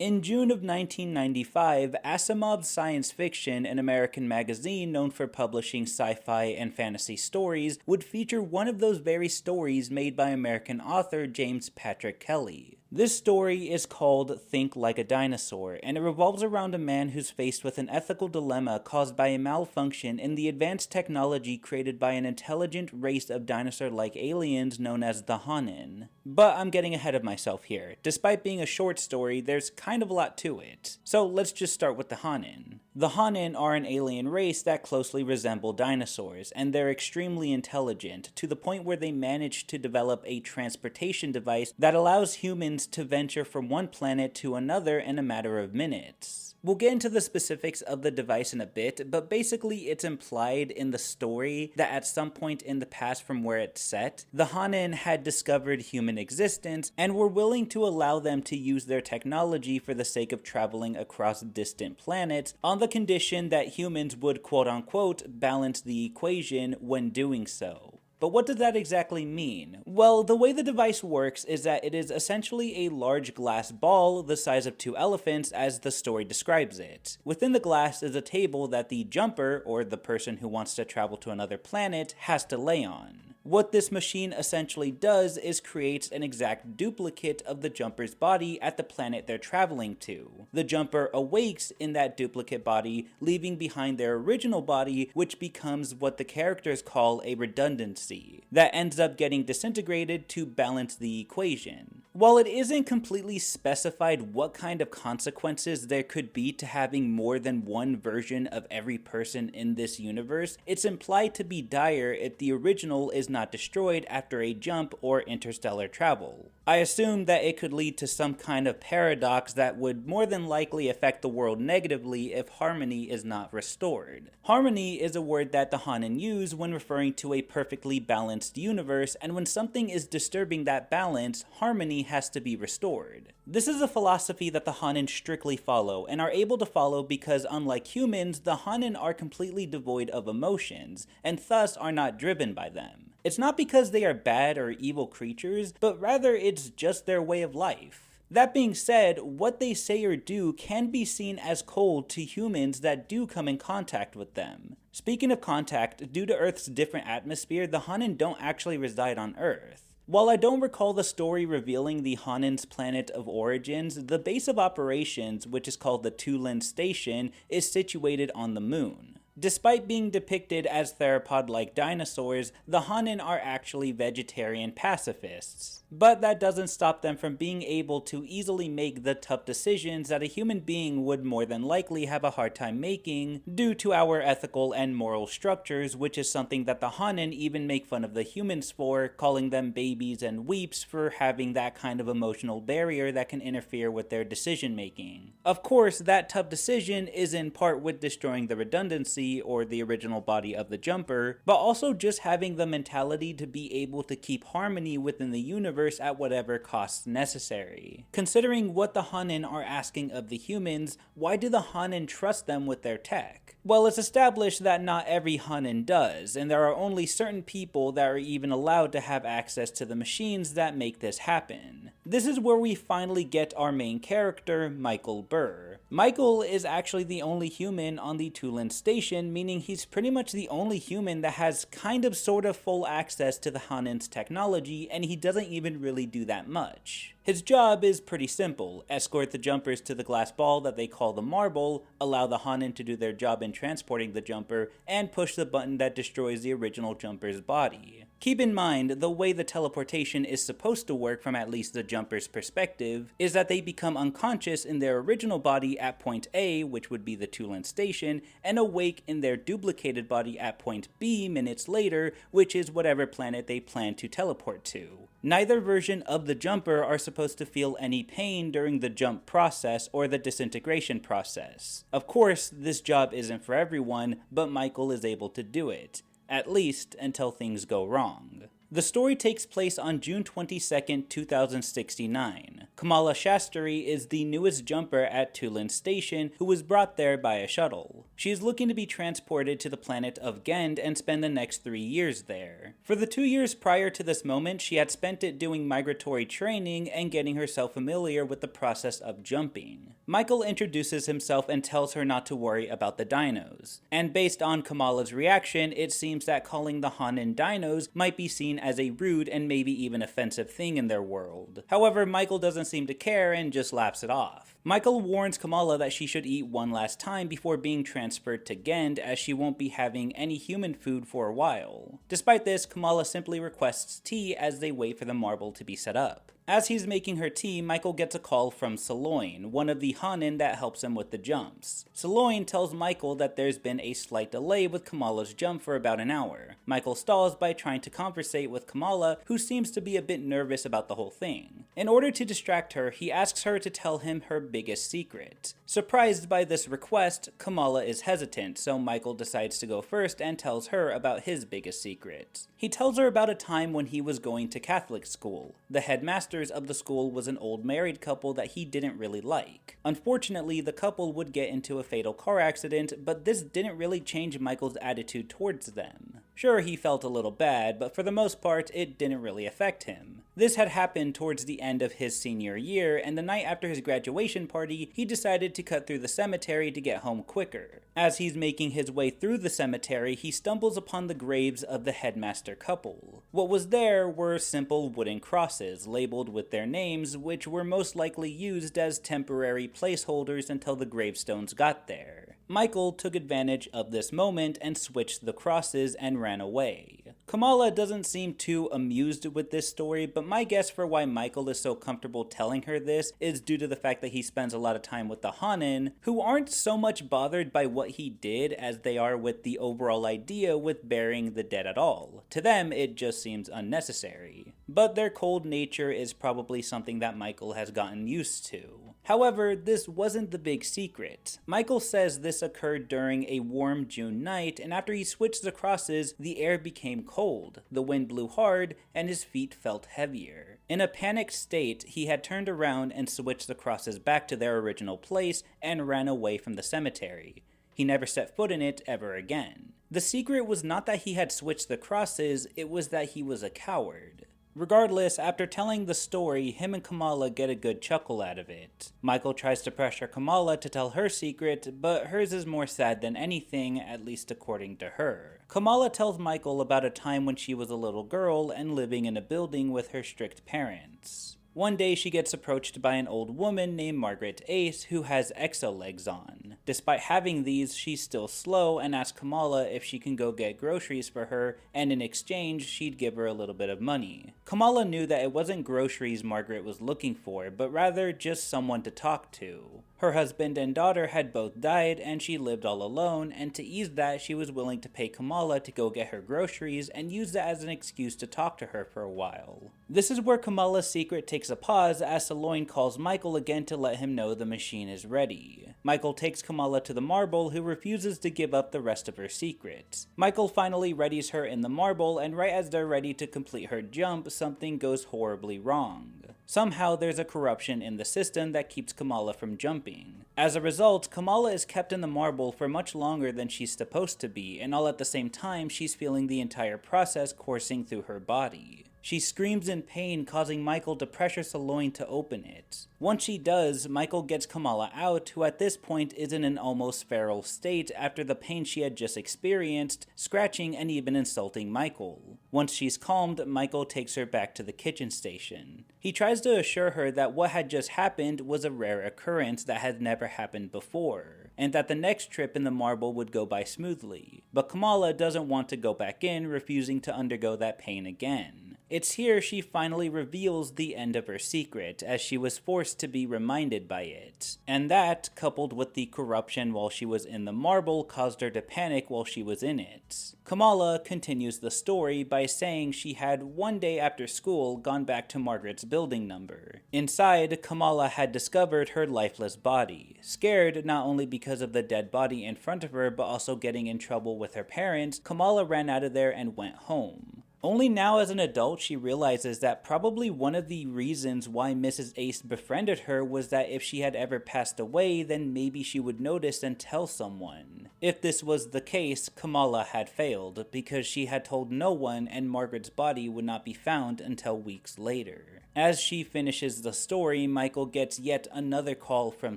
In June of 1995, Asimov's Science Fiction, an American magazine known for publishing sci-fi and fantasy stories, would feature one of those very stories made by American author James Patrick Kelly. This story is called Think Like a Dinosaur, and it revolves around a man who's faced with an ethical dilemma caused by a malfunction in the advanced technology created by an intelligent race of dinosaur-like aliens known as the Hanin. But I'm getting ahead of myself here. Despite being a short story, there's kind of a lot to it. So let's just start with the Hanin. The Hanin are an alien race that closely resemble dinosaurs, and they're extremely intelligent, to the point where they managed to develop a transportation device that allows humans to venture from one planet to another in a matter of minutes. We'll get into the specifics of the device in a bit, but basically it's implied in the story that at some point in the past from where it's set, the Hanin had discovered human existence and were willing to allow them to use their technology for the sake of traveling across distant planets on the condition that humans would quote-unquote balance the equation when doing so. But what does that exactly mean? Well, the way the device works is that it is essentially a large glass ball the size of two elephants as the story describes it. Within the glass is a table that the jumper, or the person who wants to travel to another planet, has to lay on. What this machine essentially does is creates an exact duplicate of the jumper's body at the planet they're traveling to. The jumper awakes in that duplicate body, leaving behind their original body, which becomes what the characters call a redundancy, that ends up getting disintegrated to balance the equation. While it isn't completely specified what kind of consequences there could be to having more than one version of every person in this universe, it's implied to be dire if the original is not destroyed after a jump or interstellar travel. I assume that it could lead to some kind of paradox that would more than likely affect the world negatively if harmony is not restored. Harmony is a word that the Hanin use when referring to a perfectly balanced universe, and when something is disturbing that balance, harmony has to be restored. This is a philosophy that the Hanin strictly follow, and are able to follow because unlike humans, the Hanin are completely devoid of emotions, and thus are not driven by them. It's not because they are bad or evil creatures, but rather it's just their way of life. That being said, what they say or do can be seen as cold to humans that do come in contact with them. Speaking of contact, due to Earth's different atmosphere, the Hanin don't actually reside on Earth. While I don't recall the story revealing the Hanin's planet of origins, the base of operations, which is called the Tulin Station, is situated on the moon. Despite being depicted as theropod-like dinosaurs, the Hanin are actually vegetarian pacifists. But that doesn't stop them from being able to easily make the tough decisions that a human being would more than likely have a hard time making due to our ethical and moral structures, which is something that the Hanin even make fun of the humans for, calling them babies and weeps for having that kind of emotional barrier that can interfere with their decision making. Of course, that tough decision is in part with destroying the redundancy or the original body of the jumper, but also just having the mentality to be able to keep harmony within the universe at whatever costs necessary. Considering what the Hanin are asking of the humans, why do the Hanin trust them with their tech? Well, it's established that not every Hanin does, and there are only certain people that are even allowed to have access to the machines that make this happen. This is where we finally get our main character, Michael Burr. Michael is actually the only human on the Tulin Station, meaning he's pretty much the only human that has kind of sort of full access to the Hanin's technology, and he doesn't even really do that much. His job is pretty simple: escort the jumpers to the glass ball that they call the marble, allow the Hanin to do their job in transporting the jumper, and push the button that destroys the original jumper's body. Keep in mind, the way the teleportation is supposed to work from at least the jumper's perspective is that they become unconscious in their original body at point A, which would be the Tulin Station, and awake in their duplicated body at point B minutes later, which is whatever planet they plan to teleport to. Neither version of the jumper are supposed to feel any pain during the jump process or the disintegration process. Of course, this job isn't for everyone, but Michael is able to do it. At least until things go wrong. The story takes place on June 22nd, 2069. Kamala Shastri is the newest jumper at Tulin Station who was brought there by a shuttle. She is looking to be transported to the planet of Gend and spend the next 3 years there. For the 2 years prior to this moment, she had spent it doing migratory training and getting herself familiar with the process of jumping. Michael introduces himself and tells her not to worry about the dinos. And based on Kamala's reaction, it seems that calling the Hanan dinos might be seen as a rude and maybe even offensive thing in their world. However, Michael doesn't seem to care and just laughs it off. Michael warns Kamala that she should eat one last time before being transferred to Gend, as she won't be having any human food for a while. Despite this, Kamala simply requests tea as they wait for the marble to be set up. As he's making her tea, Michael gets a call from Saloin, one of the Hanan that helps him with the jumps. Saloin tells Michael that there's been a slight delay with Kamala's jump for about an hour. Michael stalls by trying to conversate with Kamala, who seems to be a bit nervous about the whole thing. In order to distract her, he asks her to tell him her biggest secret. Surprised by this request, Kamala is hesitant, so Michael decides to go first and tells her about his biggest secret. He tells her about a time when he was going to Catholic school. The headmaster of the school was an old married couple that he didn't really like. Unfortunately, the couple would get into a fatal car accident, but this didn't really change Michael's attitude towards them. Sure, he felt a little bad, but for the most part, it didn't really affect him. This had happened towards the end of his senior year, and the night after his graduation party, he decided to cut through the cemetery to get home quicker. As he's making his way through the cemetery, he stumbles upon the graves of the headmaster couple. What was there were simple wooden crosses labeled with their names, which were most likely used as temporary placeholders until the gravestones got there. Michael took advantage of this moment and switched the crosses and ran away. Kamala doesn't seem too amused with this story, but my guess for why Michael is so comfortable telling her this is due to the fact that he spends a lot of time with the Hanan, who aren't so much bothered by what he did as they are with the overall idea with burying the dead at all. To them, it just seems unnecessary. But their cold nature is probably something that Michael has gotten used to. However, this wasn't the big secret. Michael says this occurred during a warm June night, and after he switched the crosses, the air became cold, the wind blew hard, and his feet felt heavier. In a panicked state, he had turned around and switched the crosses back to their original place and ran away from the cemetery. He never set foot in it ever again. The secret was not that he had switched the crosses, it was that he was a coward. Regardless, after telling the story, him and Kamala get a good chuckle out of it. Michael tries to pressure Kamala to tell her secret, but hers is more sad than anything, at least according to her. Kamala tells Michael about a time when she was a little girl and living in a building with her strict parents. One day she gets approached by an old woman named Margaret Ace who has exo-legs on. Despite having these, she's still slow and asks Kamala if she can go get groceries for her, and in exchange, she'd give her a little bit of money. Kamala knew that it wasn't groceries Margaret was looking for, but rather just someone to talk to. Her husband and daughter had both died and she lived all alone, and to ease that, she was willing to pay Kamala to go get her groceries and use that as an excuse to talk to her for a while. This is where Kamala's secret takes a pause as Saloin calls Michael again to let him know the machine is ready. Michael takes Kamala to the marble, who refuses to give up the rest of her secret. Michael finally readies her in the marble, and right as they're ready to complete her jump, something goes horribly wrong. Somehow there's a corruption in the system that keeps Kamala from jumping. As a result, Kamala is kept in the marble for much longer than she's supposed to be, and all at the same time she's feeling the entire process coursing through her body. She screams in pain, causing Michael to pressure Saloin to open it. Once she does, Michael gets Kamala out, who at this point is in an almost feral state after the pain she had just experienced, scratching and even insulting Michael. Once she's calmed, Michael takes her back to the kitchen station. He tries to assure her that what had just happened was a rare occurrence that had never happened before, and that the next trip in the marble would go by smoothly. But Kamala doesn't want to go back in, refusing to undergo that pain again. It's here she finally reveals the end of her secret, as she was forced to be reminded by it. And that, coupled with the corruption while she was in the marble, caused her to panic while she was in it. Kamala continues the story by saying she had one day after school gone back to Margaret's building number. Inside, Kamala had discovered her lifeless body. Scared not only because of the dead body in front of her, but also getting in trouble with her parents, Kamala ran out of there and went home. Only now as an adult she realizes that probably one of the reasons why Mrs. Ace befriended her was that if she had ever passed away, then maybe she would notice and tell someone. If this was the case, Kamala had failed, because she had told no one and Margaret's body would not be found until weeks later. As she finishes the story, Michael gets yet another call from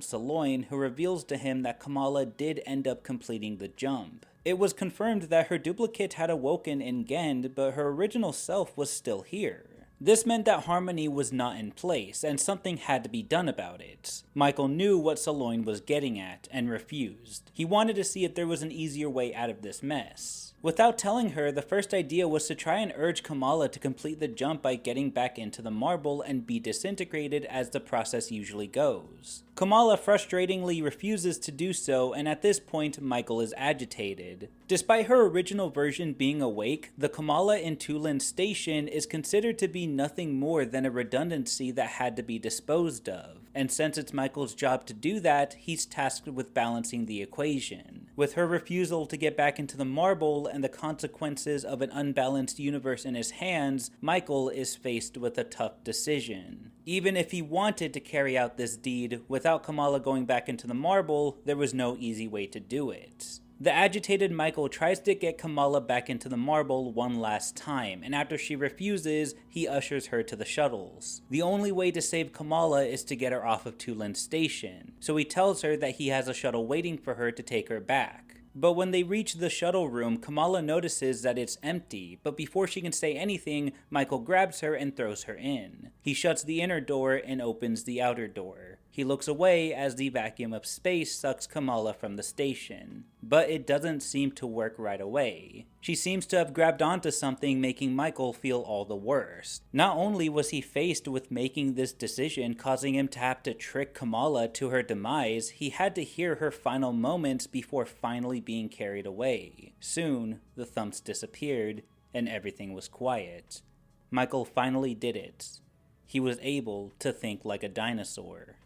Saloin, who reveals to him that Kamala did end up completing the jump. It was confirmed that her duplicate had awoken in Gend, but her original self was still here. This meant that harmony was not in place, and something had to be done about it. Michael knew what Saloin was getting at, and refused. He wanted to see if there was an easier way out of this mess. Without telling her, the first idea was to try and urge Kamala to complete the jump by getting back into the marble and be disintegrated as the process usually goes. Kamala frustratingly refuses to do so, and at this point Michael is agitated. Despite her original version being awake, the Kamala in Tulin Station is considered to be nothing more than a redundancy that had to be disposed of, and since it's Michael's job to do that, he's tasked with balancing the equation. With her refusal to get back into the marble and the consequences of an unbalanced universe in his hands, Michael is faced with a tough decision. Even if he wanted to carry out this deed, without Kamala going back into the marble, there was no easy way to do it. The agitated Michael tries to get Kamala back into the marble one last time, and after she refuses, he ushers her to the shuttles. The only way to save Kamala is to get her off of Tulin Station, so he tells her that he has a shuttle waiting for her to take her back. But when they reach the shuttle room, Kamala notices that it's empty, but before she can say anything, Michael grabs her and throws her in. He shuts the inner door and opens the outer door. He looks away as the vacuum of space sucks Kamala from the station. But it doesn't seem to work right away. She seems to have grabbed onto something, making Michael feel all the worse. Not only was he faced with making this decision causing him to have to trick Kamala to her demise, he had to hear her final moments before finally being carried away. Soon, the thumps disappeared, and everything was quiet. Michael finally did it. He was able to think like a dinosaur.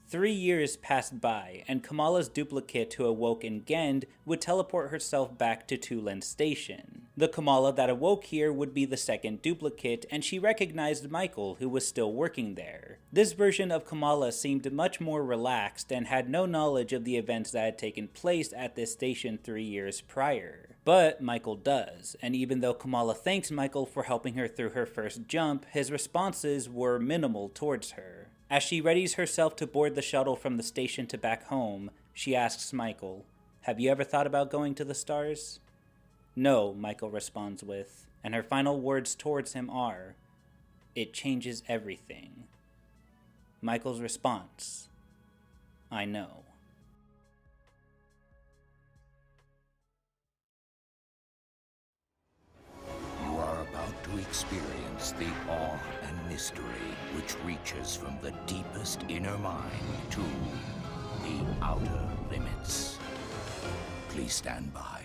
3 years passed by, and Kamala's duplicate who awoke in Gend would teleport herself back to Tulin Station. The Kamala that awoke here would be the second duplicate, and she recognized Michael, who was still working there. This version of Kamala seemed much more relaxed and had no knowledge of the events that had taken place at this station 3 years prior. But Michael does, and even though Kamala thanks Michael for helping her through her first jump, his responses were minimal towards her. As she readies herself to board the shuttle from the station to back home, she asks Michael, "Have you ever thought about going to the stars?" "No," Michael responds with, and her final words towards him are, "It changes everything." Michael's response, "I know." You are about to experience the awe and mystery which reaches from the deepest inner mind to the outer limits. Please stand by.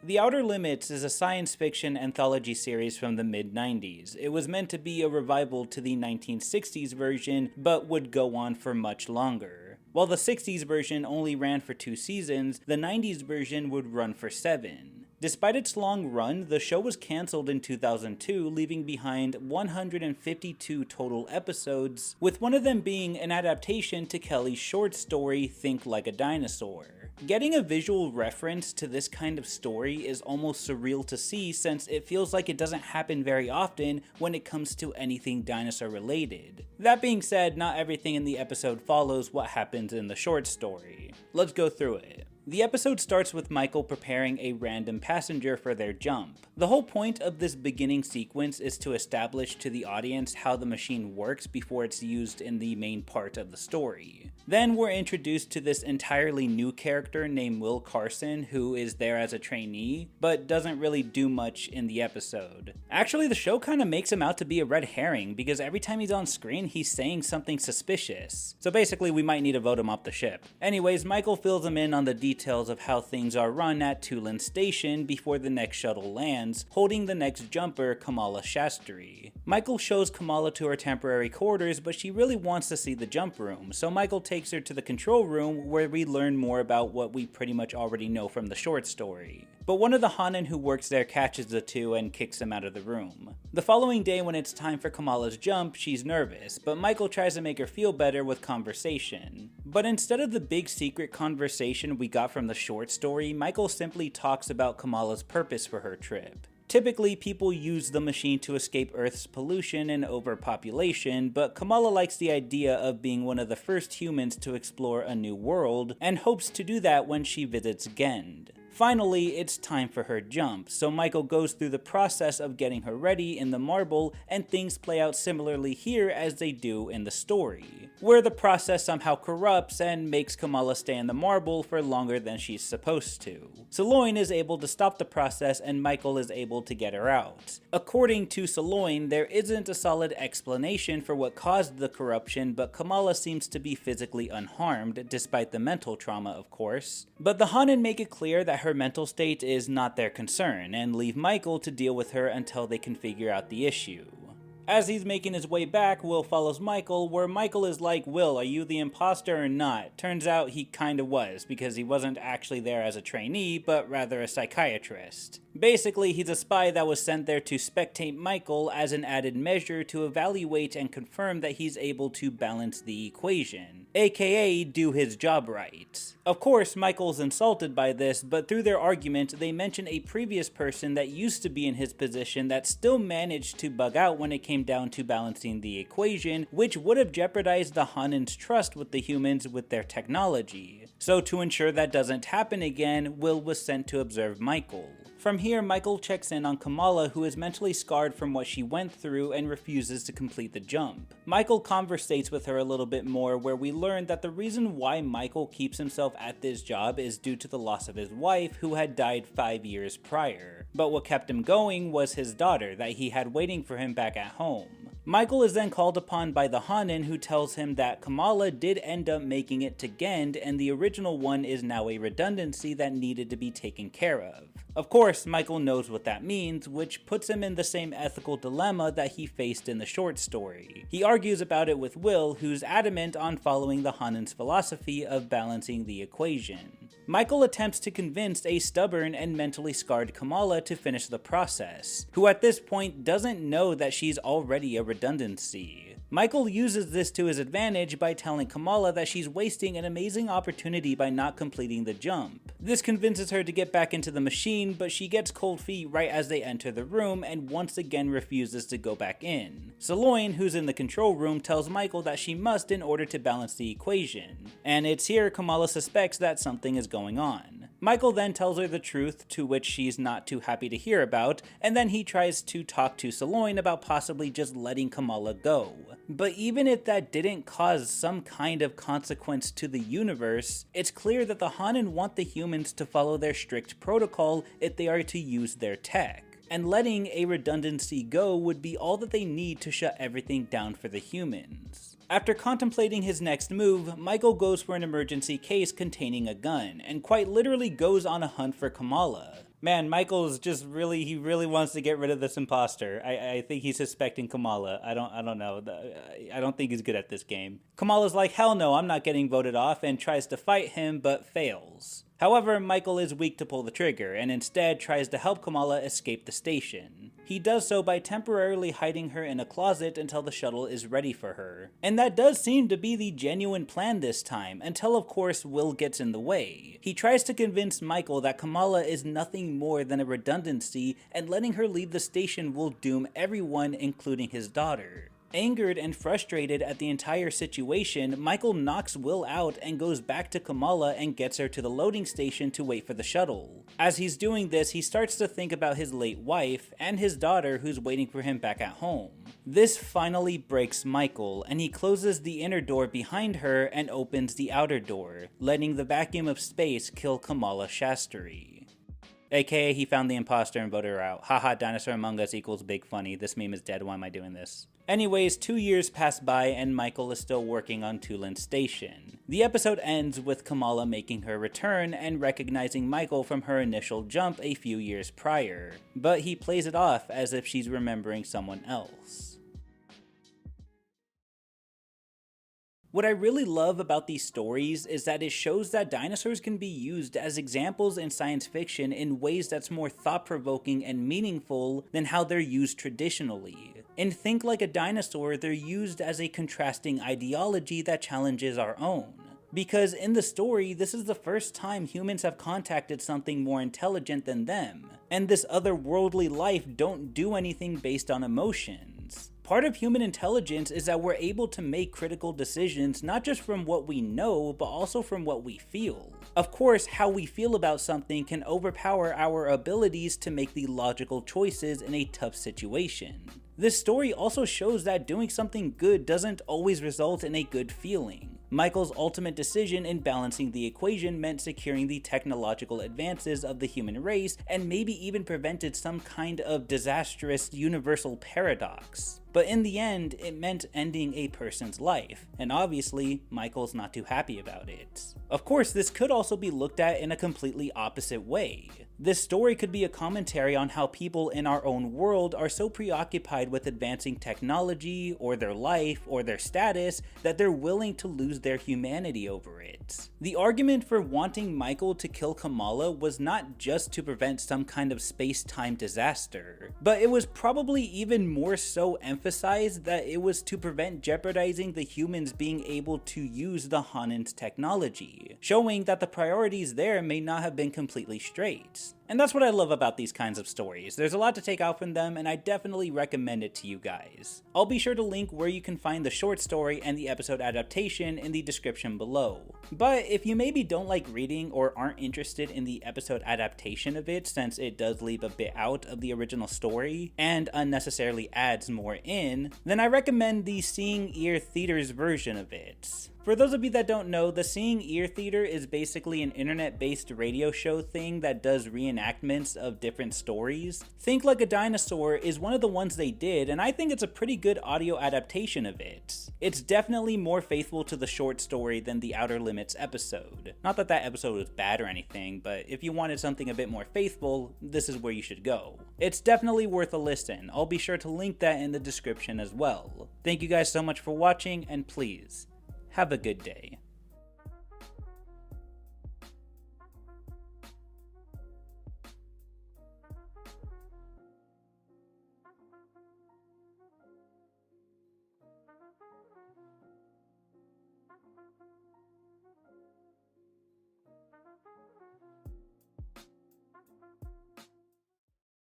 The Outer Limits is a science fiction anthology series from the mid-90s. It was meant to be a revival to the 1960s version, but would go on for much longer. While the 60s version only ran for 2 seasons, the 90s version would run for 7. Despite its long run, the show was cancelled in 2002, leaving behind 152 total episodes, with one of them being an adaptation to Kelly's short story, Think Like a Dinosaur. Getting a visual reference to this kind of story is almost surreal to see, since it feels like it doesn't happen very often when it comes to anything dinosaur related. That being said, not everything in the episode follows what happens in the short story. Let's go through it. The episode starts with Michael preparing a random passenger for their jump. The whole point of this beginning sequence is to establish to the audience how the machine works before it's used in the main part of the story. Then we're introduced to this entirely new character named Will Carson, who is there as a trainee, but doesn't really do much in the episode. Actually, the show kind of makes him out to be a red herring, because every time he's on screen, he's saying something suspicious. So basically, we might need to vote him off the ship. Anyways, Michael fills him in on the details of how things are run at Tulin Station before the next shuttle lands, holding the next jumper, Kamala Shastri. Michael shows Kamala to her temporary quarters, but she really wants to see the jump room, so Michael takes her to the control room where we learn more about what we pretty much already know from the short story. but one of the Hanin who works there catches the two and kicks them out of the room. The following day when it's time for Kamala's jump, she's nervous, but Michael tries to make her feel better with conversation. But instead of the big secret conversation we got from the short story, Michael simply talks about Kamala's purpose for her trip. Typically, people use the machine to escape Earth's pollution and overpopulation, but Kamala likes the idea of being one of the first humans to explore a new world, and hopes to do that when she visits Gend. Finally, it's time for her jump, so Michael goes through the process of getting her ready in the marble, and things play out similarly here as they do in the story, where the process somehow corrupts and makes Kamala stay in the marble for longer than she's supposed to. Saloin is able to stop the process and Michael is able to get her out. According to Saloin, there isn't a solid explanation for what caused the corruption, but Kamala seems to be physically unharmed, despite the mental trauma of course. But the Hanin make it clear that her mental state is not their concern, and leave Michael to deal with her until they can figure out the issue. As he's making his way back, Will follows Michael, where Michael is like, "Will, are you the imposter or not?" Turns out he kinda was, because he wasn't actually there as a trainee, but rather a psychiatrist. Basically, he's a spy that was sent there to spectate Michael as an added measure to evaluate and confirm that he's able to balance the equation, aka do his job right. Of course, Michael's insulted by this, but through their argument, they mention a previous person that used to be in his position that still managed to bug out when it came down to balancing the equation, which would have jeopardized the Hanin's trust with the humans with their technology. So to ensure that doesn't happen again, Will was sent to observe Michael. From here, Michael checks in on Kamala, who is mentally scarred from what she went through and refuses to complete the jump. Michael conversates with her a little bit more, where we learn that the reason why Michael keeps himself at this job is due to the loss of his wife, who had died 5 years prior. But what kept him going was his daughter that he had waiting for him back at home. Michael is then called upon by the Hanin, who tells him that Kamala did end up making it to Gend, and the original one is now a redundancy that needed to be taken care of. Of course, Michael knows what that means, which puts him in the same ethical dilemma that he faced in the short story. He argues about it with Will, who's adamant on following the Hanin's philosophy of balancing the equation. Michael attempts to convince a stubborn and mentally scarred Kamala to finish the process, who at this point doesn't know that she's already a redundancy. Michael uses this to his advantage by telling Kamala that she's wasting an amazing opportunity by not completing the jump. This convinces her to get back into the machine, but she gets cold feet right as they enter the room and once again refuses to go back in. Saloin, who's in the control room, tells Michael that she must in order to balance the equation, and it's here Kamala suspects that something is going on. Michael then tells her the truth, to which she's not too happy to hear about, and then he tries to talk to Saloin about possibly just letting Kamala go. But even if that didn't cause some kind of consequence to the universe, it's clear that the Hanin want the humans to follow their strict protocol if they are to use their tech, and letting a redundancy go would be all that they need to shut everything down for the humans. After contemplating his next move, Michael goes for an emergency case containing a gun, and quite literally goes on a hunt for Kamala. Man, Michael's just he really wants to get rid of this imposter. I think he's suspecting Kamala. I don't know. I don't think he's good at this game. Kamala's like, hell no, I'm not getting voted off, and tries to fight him, but fails. However, Michael is weak to pull the trigger, and instead tries to help Kamala escape the station. He does so by temporarily hiding her in a closet until the shuttle is ready for her. And that does seem to be the genuine plan this time, until of course Will gets in the way. He tries to convince Michael that Kamala is nothing more than a redundancy, and letting her leave the station will doom everyone, including his daughter. Angered and frustrated at the entire situation, Michael knocks Will out and goes back to Kamala and gets her to the loading station to wait for the shuttle. As he's doing this, he starts to think about his late wife and his daughter who's waiting for him back at home. This finally breaks Michael, and he closes the inner door behind her and opens the outer door, letting the vacuum of space kill Kamala Shastri. AKA he found the imposter and voted her out. Haha, Dinosaur Among Us equals big funny. This meme is dead, why am I doing this? Anyways, 2 years pass by and Michael is still working on Tulin Station. The episode ends with Kamala making her return and recognizing Michael from her initial jump a few years prior, but he plays it off as if she's remembering someone else. What I really love about these stories is that it shows that dinosaurs can be used as examples in science fiction in ways that's more thought-provoking and meaningful than how they're used traditionally. In Think Like a Dinosaur, they're used as a contrasting ideology that challenges our own. Because in the story, this is the first time humans have contacted something more intelligent than them, and this otherworldly life don't do anything based on emotions. Part of human intelligence is that we're able to make critical decisions not just from what we know, but also from what we feel. Of course, how we feel about something can overpower our abilities to make the logical choices in a tough situation. This story also shows that doing something good doesn't always result in a good feeling. Michael's ultimate decision in balancing the equation meant securing the technological advances of the human race and maybe even prevented some kind of disastrous universal paradox. But in the end, it meant ending a person's life, and obviously, Michael's not too happy about it. Of course, this could also be looked at in a completely opposite way. This story could be a commentary on how people in our own world are so preoccupied with advancing technology, or their life, or their status, that they're willing to lose their humanity over it. The argument for wanting Michael to kill Kamala was not just to prevent some kind of space-time disaster, but it was probably even more so emphasized that it was to prevent jeopardizing the humans being able to use the Hanen's technology, showing that the priorities there may not have been completely straight. And that's what I love about these kinds of stories. There's a lot to take out from them, and I definitely recommend it to you guys. I'll be sure to link where you can find the short story and the episode adaptation in the description below. But if you maybe don't like reading or aren't interested in the episode adaptation of it, since it does leave a bit out of the original story and unnecessarily adds more in, then I recommend the Seeing Ear Theater's version of it. For those of you that don't know, the Seeing Ear Theater is basically an internet-based radio show thing that does reenactments of different stories. Think Like a Dinosaur is one of the ones they did, and I think it's a pretty good audio adaptation of it. It's definitely more faithful to the short story than the Outer Limits episode. Not that that episode was bad or anything, but if you wanted something a bit more faithful, this is where you should go. It's definitely worth a listen. I'll be sure to link that in the description as well. Thank you guys so much for watching, and please, have a good day.